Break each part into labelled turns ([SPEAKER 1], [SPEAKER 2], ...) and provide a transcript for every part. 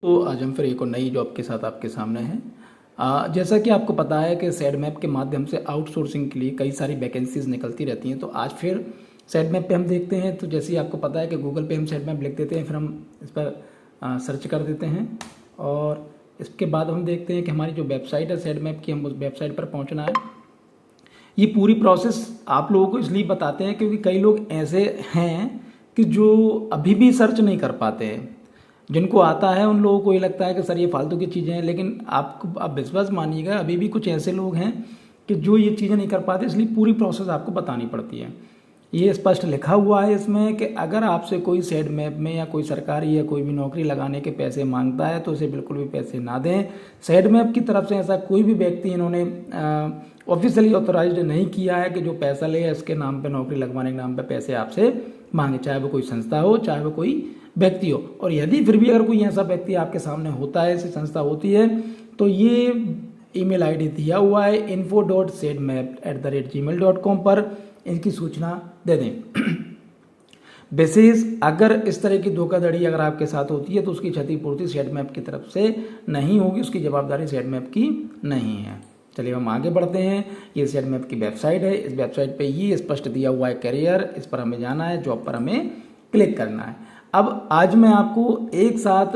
[SPEAKER 1] तो आज हम फिर एक और नई जॉब के साथ आपके सामने हैं। जैसा कि आपको पता है कि सैडमैप के माध्यम से आउटसोर्सिंग के लिए कई सारी वैकेंसीज निकलती रहती हैं। तो आज फिर सैडमैप पे हम देखते हैं। तो जैसे ही आपको पता है कि गूगल पे हम सैडमैप लिख देते हैं, फिर हम इस पर सर्च कर देते हैं और इसके बाद हम देखते हैं कि हमारी जो वेबसाइट है सैडमैप की, हम उस वेबसाइट पर पहुँचना है। ये पूरी प्रोसेस आप लोगों को इसलिए बताते हैं क्योंकि कई लोग ऐसे हैं कि जो अभी भी सर्च नहीं कर पाते हैं। जिनको आता है उन लोगों को ये लगता है कि सर ये फालतू की चीज़ें हैं, लेकिन आपको आप विश्वास मानिएगा अभी भी कुछ ऐसे लोग हैं कि जो ये चीज़ें नहीं कर पाते, इसलिए पूरी प्रोसेस आपको बतानी पड़ती है। ये स्पष्ट लिखा हुआ है इसमें कि अगर आपसे कोई सैडमैप में या कोई सरकारी या कोई भी नौकरी लगाने के पैसे मांगता है तो उसे बिल्कुल भी पैसे ना दें। सैडमैप की तरफ से ऐसा कोई भी व्यक्ति इन्होंने ऑफिशियली ऑथोराइज्ड नहीं किया है कि जो पैसा ले इसके नाम पे, नौकरी लगवाने के नाम पे पैसे आपसे मांगे, चाहे वो कोई संस्था हो चाहे वो कोई व्यक्ति हो। और यदि फिर भी अगर कोई ऐसा व्यक्ति आपके सामने होता है, ऐसी संस्था होती है, तो ये ईमेल आईडी दिया हुआ है info.sadmap@gmail.com पर इनकी सूचना दे दें। बेसिस अगर इस तरह की धोखाधड़ी अगर आपके साथ होती है तो उसकी क्षतिपूर्ति सैडमैप की तरफ से नहीं होगी, उसकी जवाबदारी सैडमैप की नहीं है। चलिए हम आगे बढ़ते हैं। ये सैडमैप की वेबसाइट है। इस वेबसाइट पे ये स्पष्ट दिया हुआ है करियर, इस पर हमें जाना है, जॉब पर हमें क्लिक करना है। अब आज मैं आपको एक साथ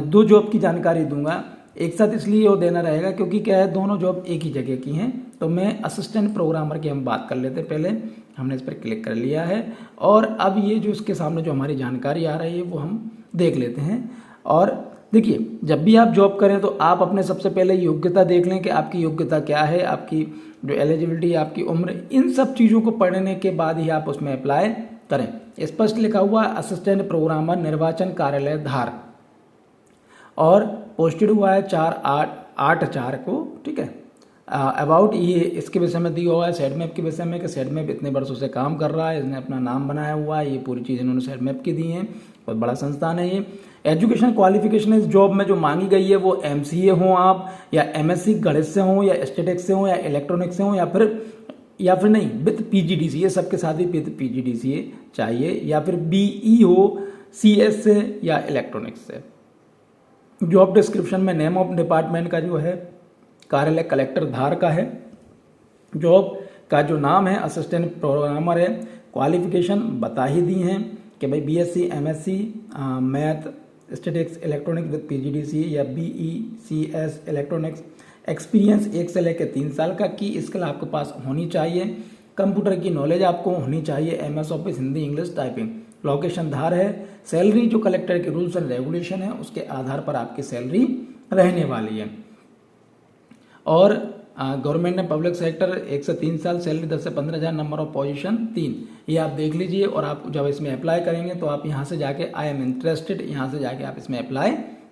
[SPEAKER 1] दो जॉब की जानकारी दूंगा। एक साथ इसलिए वो देना रहेगा क्योंकि क्या है, दोनों जॉब एक ही जगह की हैं। तो मैं असिस्टेंट प्रोग्रामर की हम बात कर लेते हैं। पहले हमने इस पर क्लिक कर लिया है और अब ये जो इसके सामने जो हमारी जानकारी आ रही है वो हम देख लेते हैं। और देखिए, जब भी आप जॉब करें तो आप अपने सबसे पहले योग्यता देख लें कि आपकी योग्यता क्या है, आपकी जो एलिजिबिलिटी, आपकी उम्र, इन सब चीज़ों को पढ़ने के बाद ही आप उसमें अप्लाई करें। स्पष्ट लिखा हुआ है असिस्टेंट प्रोग्रामर, निर्वाचन कार्यालय, धार, और पोस्टेड हुआ है 4/8/4 को। ठीक है। अबाउट ये इसके विषय में दिया हुआ है सैडमैप के विषय में कि सैडमैप इतने वर्षों से काम कर रहा है, इसने अपना नाम बनाया हुआ है। ये पूरी चीज़ इन्होंने सैडमैप की दी है। बहुत बड़ा संस्थान है ये। एजुकेशन क्वालिफिकेशन इस जॉब में जो मांगी गई है वो MCA हो आप, या MSc गणित से हो, या स्टैटिक्स से हो, या इलेक्ट्रॉनिक्स से हो, या फिर नहीं विद PGDCA, सबके साथ ही विद PGDCA चाहिए, या फिर BE हो CS से या इलेक्ट्रॉनिक्स से। जॉब डिस्क्रिप्शन में नेम ऑफ डिपार्टमेंट का जो है कार्यालय कलेक्टर धार का है। जॉब का जो नाम है असिस्टेंट प्रोग्रामर है। क्वालिफिकेशन बता ही दी हैं कि भाई BSc MSc math statics electronics with PGDCA या BE CS इलेक्ट्रॉनिक्स। एक्सपीरियंस 1 से लेकर 3 साल का की स्किल आपके पास होनी चाहिए। कंप्यूटर की नॉलेज आपको होनी चाहिए। MS office, Hindi, English, typing. Location Dhar है। सैलरी जो कलेक्टर के रूल्स एंड रेगुलेशन है उसके आधार पर आपकी सैलरी रहने वाली है। और गवर्नमेंट ने पब्लिक सेक्टर 1 से 3 साल, सैलरी 10 से 15,000, नंबर ऑफ पोजीशन 3। ये आप देख लीजिए और आप जब इसमें अप्लाई करेंगे तो आप यहाँ से जाके आई एम इंटरेस्टेड, यहाँ से जाके आप इसमें अप्लाई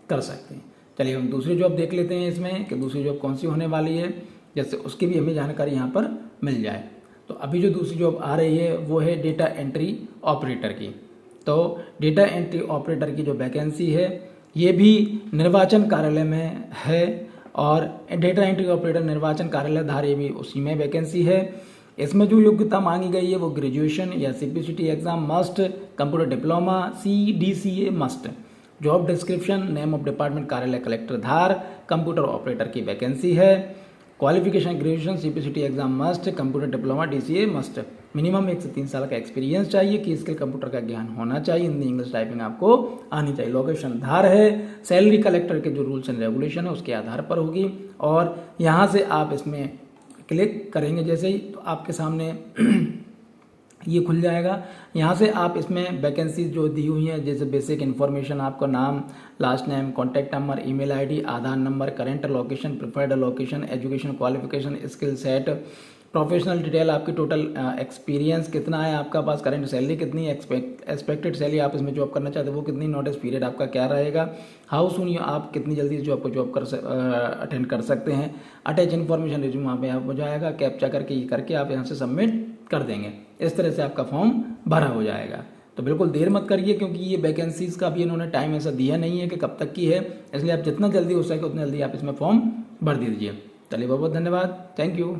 [SPEAKER 1] कर सकते हैं। चलिए हम दूसरी जॉब देख लेते हैं इसमें कि दूसरी जॉब कौन सी होने वाली है, जैसे उसकी भी हमें जानकारी यहाँ पर मिल जाए। तो अभी जो दूसरी जॉब आ रही है वो है डेटा एंट्री ऑपरेटर की। तो डेटा एंट्री ऑपरेटर की जो वैकेंसी है ये भी निर्वाचन कार्यालय में है और डेटा एंट्री ऑपरेटर निर्वाचन कार्यालय धार, ये भी उसी में वैकेंसी है। इसमें जो योग्यता मांगी गई है वो ग्रेजुएशन या CPCT exam must, computer diploma, CDCA must. Job description name of department कार्यालय कलेक्टर धार, कंप्यूटर ऑपरेटर की वैकेंसी है। Qualification graduation, CPCT exam must, computer diploma, DCA must. Minimum 1 से 3 साल का एक्सपीरियंस चाहिए, कि स्किल कंप्यूटर का ज्ञान होना चाहिए, हिंदी इंग्लिश टाइपिंग आपको आनी चाहिए। लोकेशन धार है। सैलरी कलेक्टर के जो रूल्स एंड रेगुलेशन है उसके आधार पर होगी। और यहाँ से आप इसमें क्लिक करेंगे जैसे ही तो आपके सामने ये खुल जाएगा। यहाँ से आप इसमें वैकेंसीज जो दी हुई हैं, जैसे बेसिक इन्फॉर्मेशन, आपका नाम, last name, contact number, email ID, Aadhaar number, current location, preferred location, education qualification, skill set, professional detail, आपकी टोटल एक्सपीरियंस कितना है आपका पास, करंट सैलरी कितनी, एक्सपेक्टेड सैलरी आप इसमें जॉब करना चाहते हो वो कितनी, नोटिस पीरियड आपका क्या रहेगा, हाउ सून आप कितनी जल्दी जॉब को अटेंड कर सकते हैं। अटैच इन्फॉर्मेशन रिज्यूम वहाँ पे आप हो जाएगा, कैप्चा करके आप यहाँ से सबमिट कर देंगे। इस तरह से आपका फॉर्म भरा हो जाएगा। तो बिल्कुल देर मत करिए क्योंकि ये वैकेंसीज का भी इन्होंने टाइम ऐसा दिया नहीं है कि कब तक की है, इसलिए आप जितना जल्दी हो सके उतना जल्दी आप इसमें फॉर्म भर दीजिए। चलिए बहुत बहुत धन्यवाद, थैंक यू।